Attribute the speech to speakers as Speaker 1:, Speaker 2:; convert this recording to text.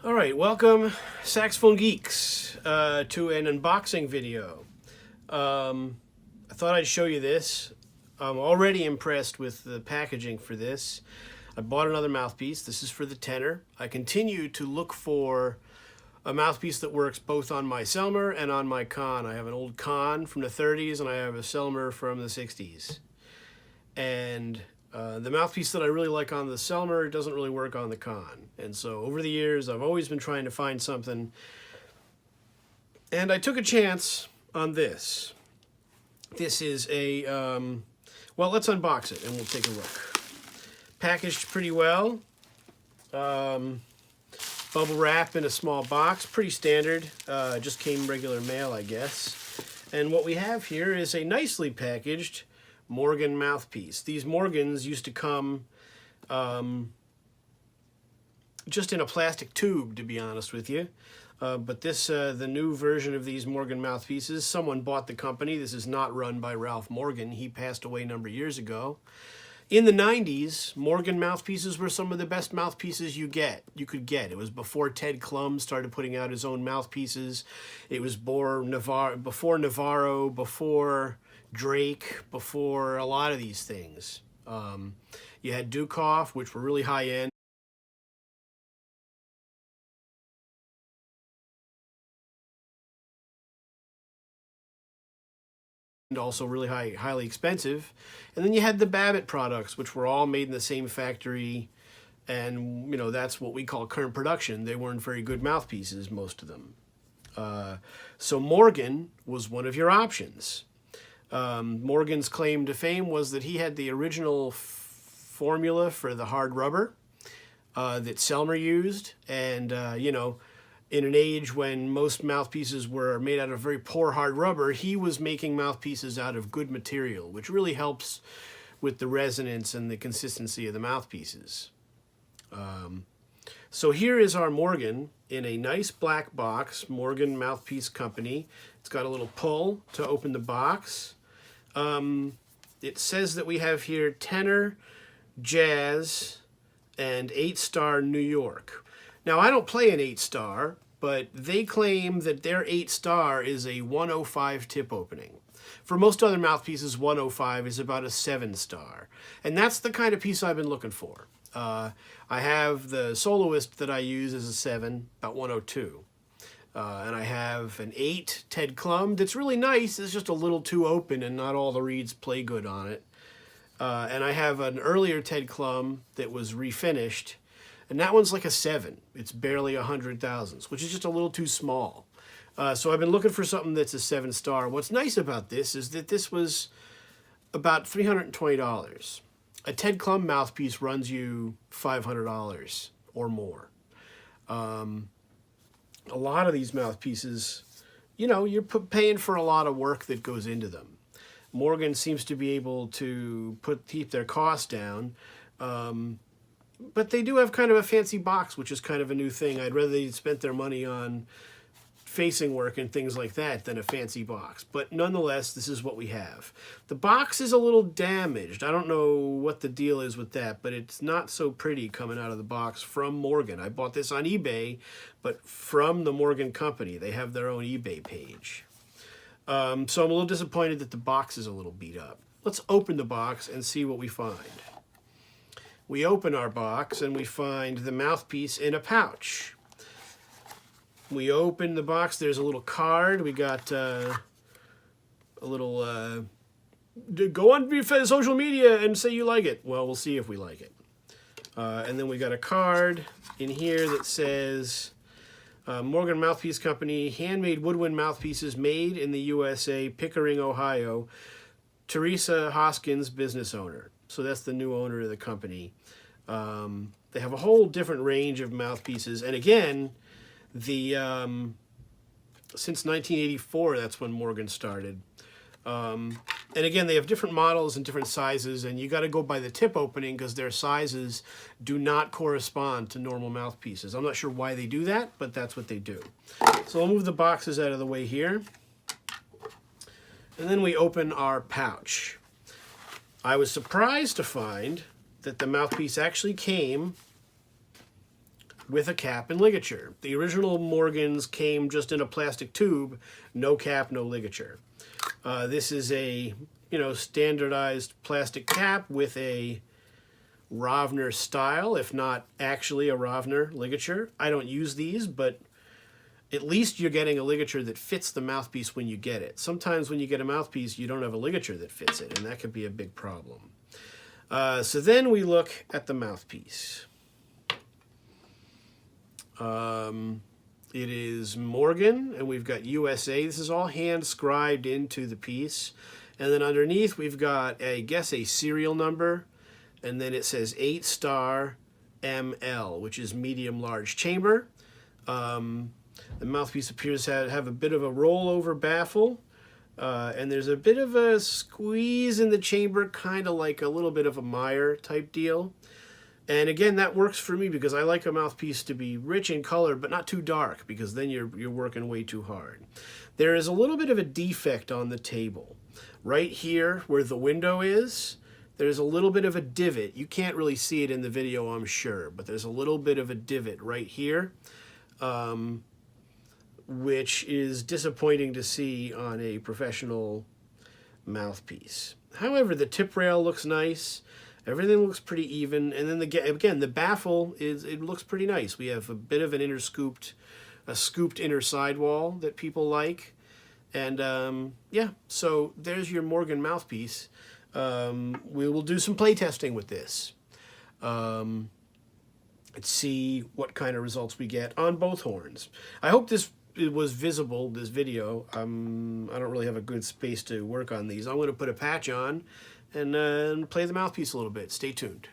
Speaker 1: Alright, welcome saxophone geeks to an unboxing video. I thought I'd show you this. I'm already impressed with the packaging for this. I bought another mouthpiece. This is for the tenor. I continue to look for a mouthpiece that works both on my Selmer and on my Con. I have an old Con from the 30s and I have a Selmer from the 60s. And the mouthpiece that I really like on the Selmer doesn't really work on the Con. And so over the years, I've always been trying to find something. And I took a chance on this. This is a, well, let's unbox it and we'll take a look. Packaged pretty well. Bubble wrap in a small box, pretty standard. Just came regular mail, I guess. And what we have here is a nicely packaged Morgan mouthpiece. These Morgans used to come just in a plastic tube, to be honest with you. But this, the new version of these Morgan mouthpieces, someone bought the company. This is not run by Ralph Morgan. He passed away a number of years ago. In the 90s, Morgan mouthpieces were some of the best mouthpieces you could get. It was before Ted Klum started putting out his own mouthpieces. It was before Navarro, before Drake, before a lot of these things. You had Dukoff, which were really high-end. And also really highly expensive. And then you had the Babbitt products, which were all made in the same factory. And, you know, that's what we call current production. They weren't very good mouthpieces, most of them. So Morgan was one of your options. Morgan's claim to fame was that he had the original formula for the hard rubber that Selmer used. And, you know, in an age when most mouthpieces were made out of very poor hard rubber, he was making mouthpieces out of good material, which really helps with the resonance and the consistency of the mouthpieces. So here is our Morgan in a nice black box, Morgan Mouthpiece Company. It's got a little pull to open the box. It says that we have here tenor, jazz, and 8-star New York. Now, I don't play an 8-star, but they claim that their 8-star is a 105 tip opening. For most other mouthpieces, 105 is about a 7-star. And that's the kind of piece I've been looking for. I have the soloist that I use as a 7, about 102. And I have an 8 Ted Klum that's really nice. It's just a little too open and not all the reeds play good on it. And I have an earlier Ted Klum that was refinished. And that one's like a 7. It's barely 100 thousandths, which is just a little too small. So I've been looking for something that's a 7-star. What's nice about this is that this was about $320. A Ted Klum mouthpiece runs you $500 or more. A lot of these mouthpieces, you know, you're paying for a lot of work that goes into them. Morgan seems to be able to keep their costs down. But they do have kind of a fancy box, which is kind of a new thing. I'd rather they'd spent their money on facing work and things like that than a fancy box. But nonetheless, this is what we have. The box is a little damaged. I don't know what the deal is with that, but it's not so pretty coming out of the box from Morgan. I bought this on eBay, but from the Morgan company. They have their own eBay page. So I'm a little disappointed that the box is a little beat up. Let's open the box and see what we find. We open our box and we find the mouthpiece in a pouch. We open the box, there's a little card. We got a little, go on social media and say you like it. Well, we'll see if we like it. And then we got a card in here that says, Morgan Mouthpiece Company, handmade woodwind mouthpieces made in the USA, Pickering, Ohio. Teresa Hoskins, business owner. So that's the new owner of the company. They have a whole different range of mouthpieces. And again, since 1984, that's when Morgan started. And again, they have different models and different sizes, and you got to go by the tip opening because their sizes do not correspond to normal mouthpieces. I'm not sure why they do that, but that's what they do. So I'll move the boxes out of the way here. And then we open our pouch. I was surprised to find that the mouthpiece actually came with a cap and ligature. The original Morgans came just in a plastic tube, no cap, no ligature. This is a, you know, standardized plastic cap with a Ravner style, if not actually a Ravner ligature. I don't use these, but at least you're getting a ligature that fits the mouthpiece when you get it. Sometimes when you get a mouthpiece, you don't have a ligature that fits it, and that could be a big problem. So then we look at the mouthpiece. It is Morgan, and we've got USA. This is all hand scribed into the piece. And then underneath we've got, I guess, a serial number. And then it says 8-star ML, which is medium large chamber. The mouthpiece appears to have a bit of a rollover baffle. And there's a bit of a squeeze in the chamber, kind of like a little bit of a Meyer type deal. And again, that works for me because I like a mouthpiece to be rich in color, but not too dark, because then you're working way too hard. There is a little bit of a defect on the table. Right here where the window is, there's a little bit of a divot. You can't really see it in the video, I'm sure, but there's a little bit of a divot right here, which is disappointing to see on a professional mouthpiece. However, the tip rail looks nice. Everything looks pretty even, and then again, the baffle it looks pretty nice. We have a bit of an scooped inner sidewall that people like, and yeah. So there's your Morgan mouthpiece. We will do some play testing with this. Let's see what kind of results we get on both horns. I hope it was visible, this video. I don't really have a good space to work on these. I'm going to put a patch on and play the mouthpiece a little bit. Stay tuned.